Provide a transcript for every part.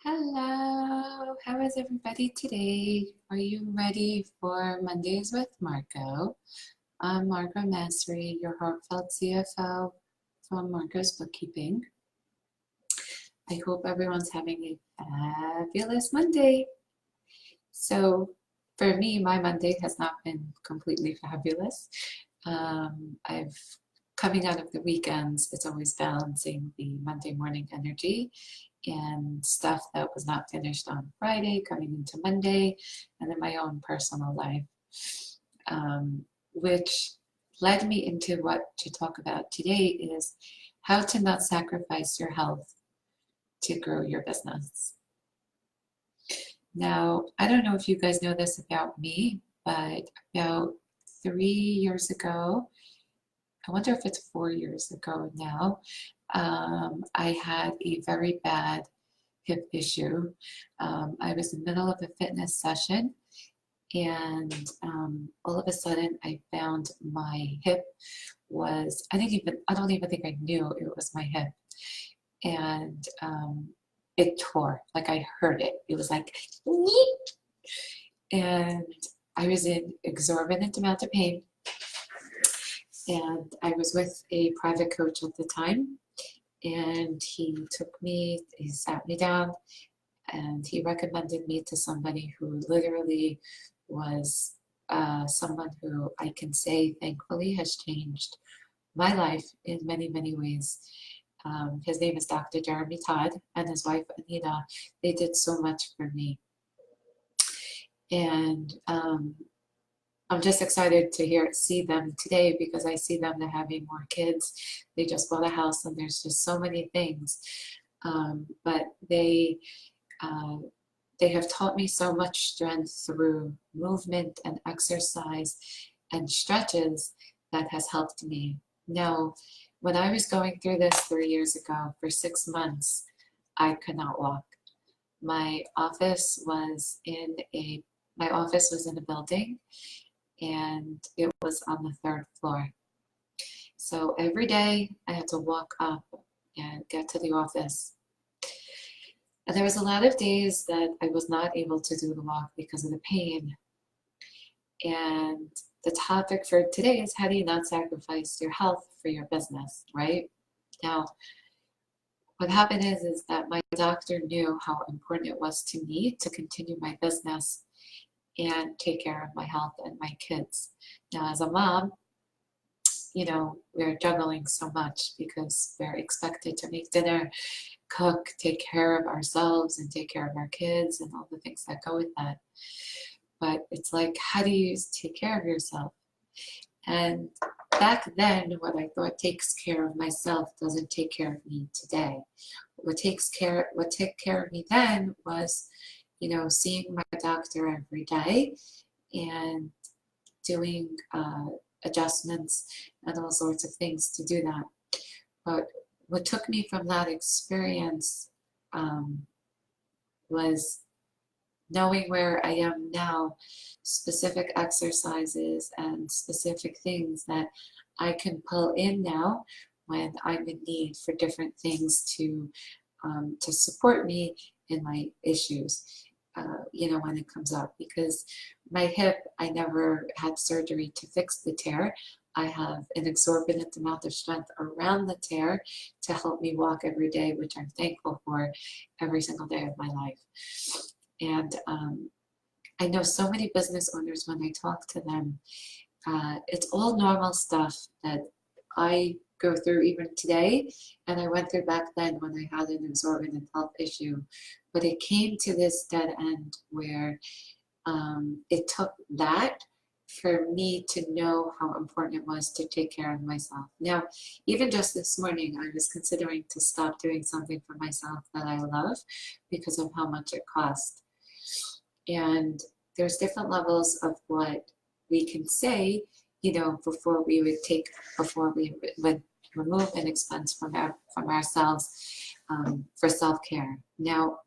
Hello, how is everybody today? Are you ready for Mondays with Margo? I'm Margo Massery, your heartfelt CFO from Margo's Bookkeeping. I hope everyone's having a fabulous Monday. So for me, my Monday has not been completely fabulous. I've coming out of the weekends, it's always balancing the Monday morning energy and stuff that was not finished on Friday coming into Monday, and then my own personal life, which led me into what to talk about today is how to not sacrifice your health to grow your business. Now, I don't know if you guys know this about me, but about 3 years ago, I wonder if it's 4 years ago now, I had a very bad hip issue. I was in the middle of a fitness session, and all of a sudden I found my hip was, I don't even think I knew it was my hip. And it tore, like I heard it. It was like, "Yeet!" And I was in exorbitant amount of pain. And I was with a private coach at the time, and he sat me down, and he recommended me to somebody who literally was someone who I can say thankfully has changed my life in many, many ways. His name is Dr. Jeremy Todd, and his wife Anita. They did so much for me. And I'm just excited to see them today because I see them having more kids. They just bought a house, and there's just so many things. But they have taught me so much strength through movement and exercise and stretches that has helped me. Now, when I was going through this 3 years ago, for 6 months, I could not walk. My office was in a building, and it was on the 3rd floor. So every day I had to walk up and get to the office. And there was a lot of days that I was not able to do the walk because of the pain. And the topic for today is, how do you not sacrifice your health for your business, right? Now, what happened is that my doctor knew how important it was to me to continue my business and take care of my health and my kids. Now, as a mom, we're juggling so much because we're expected to make dinner, cook, take care of ourselves, and take care of our kids and all the things that go with that. But it's like, how do you take care of yourself? And back then, what I thought takes care of myself doesn't take care of me today. What took care of me then was, seeing my doctor every day and doing adjustments and all sorts of things to do that. But what took me from that experience was knowing where I am now, specific exercises and specific things that I can pull in now when I'm in need for different things to support me in my issues, when it comes up. Because my hip, I never had surgery to fix the tear. I have an exorbitant amount of strength around the tear to help me walk every day, which I'm thankful for every single day of my life. And I know so many business owners, when I talk to them, it's all normal stuff that I go through even today, and I went through back then when I had an exorbitant health issue. But it came to this dead end where it took that for me to know how important it was to take care of myself. Now, even just this morning, I was considering to stop doing something for myself that I love because of how much it cost. And there's different levels of what we can say, before we would remove an expense from ourselves for self-care. Now,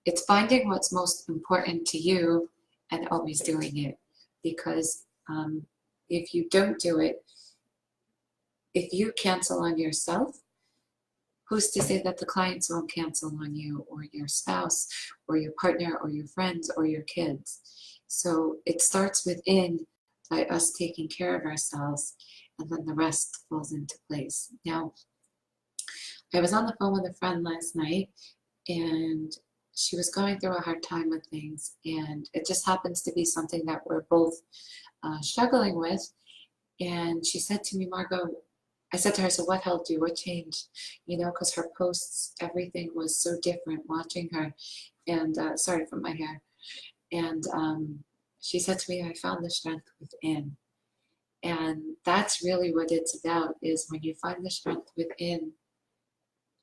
it's finding what's most important to you and always doing it. Because if you don't do it, if you cancel on yourself, who's to say that the clients won't cancel on you, or your spouse, or your partner, or your friends, or your kids? So it starts within by us taking care of ourselves, and then the rest falls into place. Now, I was on the phone with a friend last night, and she was going through a hard time with things, and it just happens to be something that we're both struggling with. And she said to me, Margo, I said to her, so what helped you? What changed? You know, because her posts, everything was so different watching her. And sorry for my hair. And she said to me, I found the strength within. And that's really what it's about, is when you find the strength within,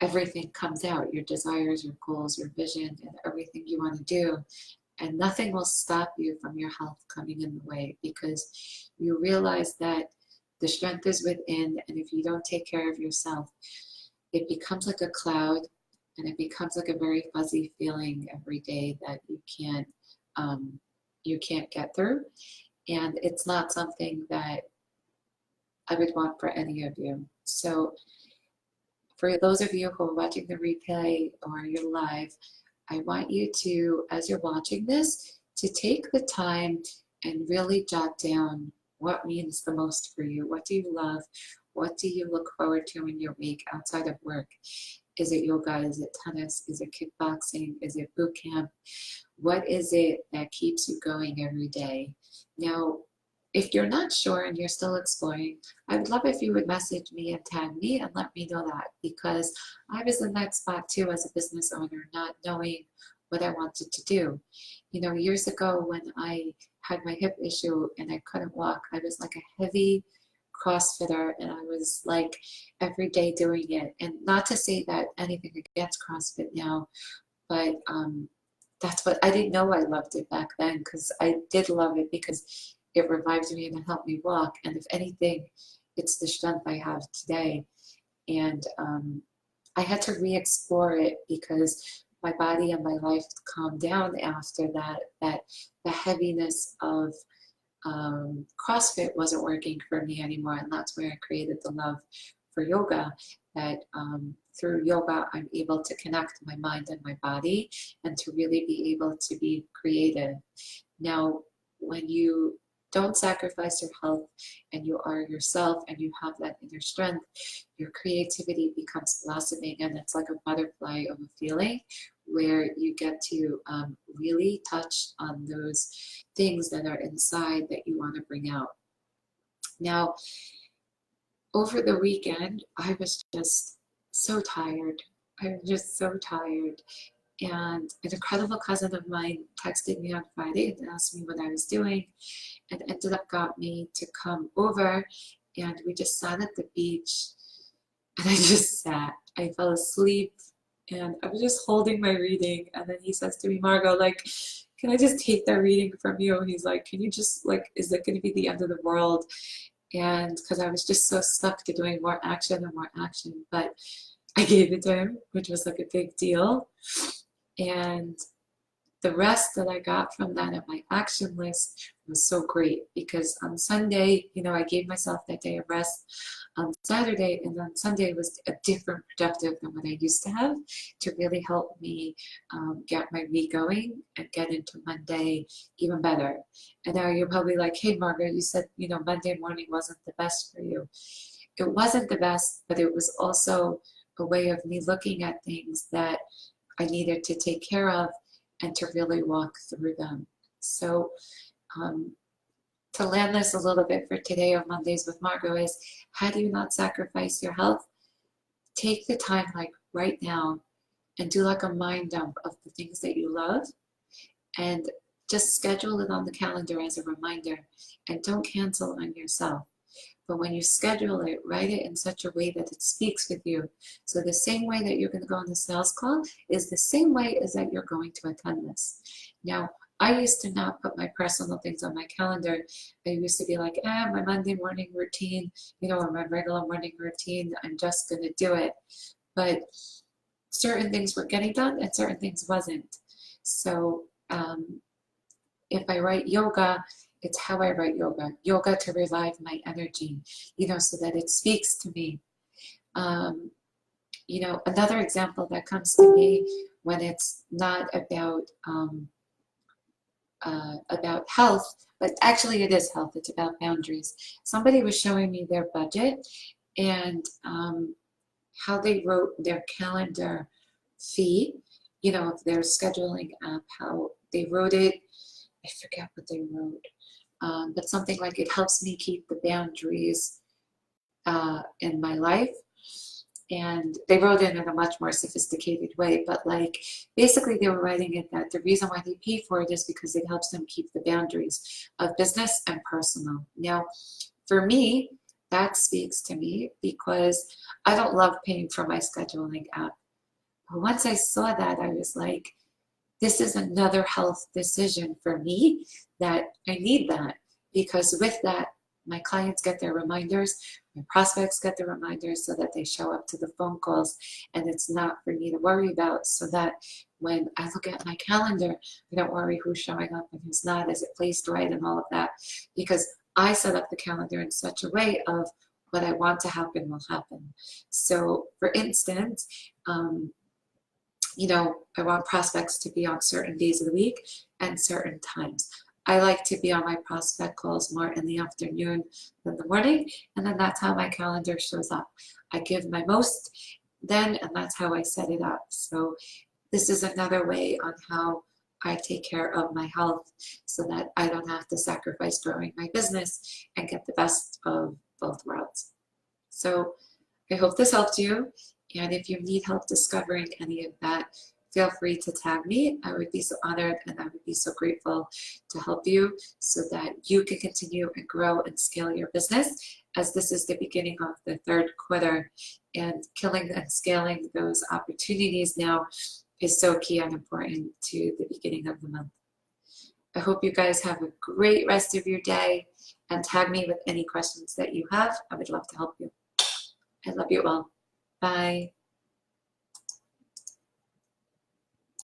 everything comes out, your desires, your goals, your vision, and everything you want to do. And nothing will stop you from your health coming in the way, because you realize that the strength is within, and if you don't take care of yourself, it becomes like a cloud, and it becomes like a very fuzzy feeling every day that you can't get through. And it's not something that I would want for any of you. So for those of you who are watching the replay or you're live, I want you to, as you're watching this, to take the time and really jot down what means the most for you. What do you love? What do you look forward to in your week outside of work? Is it yoga? Is it tennis? Is it kickboxing? Is it boot camp? What is it that keeps you going every day? Now, if you're not sure and you're still exploring, I would love if you would message me and tag me and let me know that, because I was in that spot too as a business owner, not knowing what I wanted to do. You know, years ago when I had my hip issue and I couldn't walk, I was like a heavy CrossFitter, and I was like every day doing it. And not to say that anything against CrossFit now, but that's what I didn't know. I loved it back then, because I did love it because it revived me and it helped me walk. And if anything, it's the strength I have today. And I had to re-explore it because my body and my life calmed down after that the heaviness of CrossFit wasn't working for me anymore. And that's where I created the love for yoga, that through yoga, I'm able to connect my mind and my body, and to really be able to be creative. Now, when you don't sacrifice your health and you are yourself and you have that inner strength, your creativity becomes blossoming, and it's like a butterfly of a feeling where you get to really touch on those things that are inside that you want to bring out. Now, over the weekend, I was just so tired. I was just so tired. And an incredible cousin of mine texted me on Friday and asked me what I was doing, and ended up got me to come over, and we just sat at the beach, and I just sat. I fell asleep, and I was just holding my reading, and then he says to me, Margo, like, can I just take that reading from you? And he's like, can you just, like, is it going to be the end of the world? And because I was just so stuck to doing more action and more action, but I gave it to him, which was like a big deal. And the rest that I got from that at my action list was so great, because on Sunday, you know, I gave myself that day of rest on Saturday, and on Sunday was a different productive than what I used to have, to really help me get my week going and get into Monday even better. And now you're probably like, hey, Margaret, you said, you know, Monday morning wasn't the best for you. It wasn't the best, but it was also a way of me looking at things that I needed to take care of and to really walk through them. So to land this a little bit for today on Mondays with Margo is, how do you not sacrifice your health? Take the time, like right now, and do like a mind dump of the things that you love, and just schedule it on the calendar as a reminder, and don't cancel on yourself. But when you schedule it, write it in such a way that it speaks with you. So the same way that you're going to go on the sales call is the same way as that you're going to attend this. Now, I used to not put my personal things on my calendar. I used to be like, my Monday morning routine, you know, or my regular morning routine, I'm just going to do it. But certain things were getting done and certain things wasn't. So if I write yoga, it's how I write yoga. Yoga to revive my energy, you know, so that it speaks to me. you know, another example that comes to me when it's not about health, but actually it is health, it's about boundaries. Somebody was showing me their budget and how they wrote their calendar fee, you know, their scheduling app, how they wrote it. I forget what they wrote, but something like it helps me keep the boundaries in my life. And they wrote it in a much more sophisticated way, but like basically they were writing it that the reason why they pay for it is because it helps them keep the boundaries of business and personal. Now, for me, that speaks to me because I don't love paying for my scheduling app. But once I saw that, I was like, this is another health decision for me that I need that, because with that, my clients get their reminders, my prospects get the reminders so that they show up to the phone calls, and it's not for me to worry about, so that when I look at my calendar, I don't worry who's showing up and who's not, is it placed right and all of that, because I set up the calendar in such a way of what I want to happen will happen. So for instance, you know, I want prospects to be on certain days of the week and certain times. I like to be on my prospect calls more in the afternoon than the morning, and then that's how my calendar shows up. I give my most then, and that's how I set it up. So this is another way on how I take care of my health so that I don't have to sacrifice growing my business and get the best of both worlds. So I hope this helped you. And if you need help discovering any of that, feel free to tag me. I would be so honored and I would be so grateful to help you so that you can continue and grow and scale your business, as this is the beginning of the third quarter, and killing and scaling those opportunities now is so key and important to the beginning of the month. I hope you guys have a great rest of your day, and tag me with any questions that you have. I would love to help you. I love you all. Bye.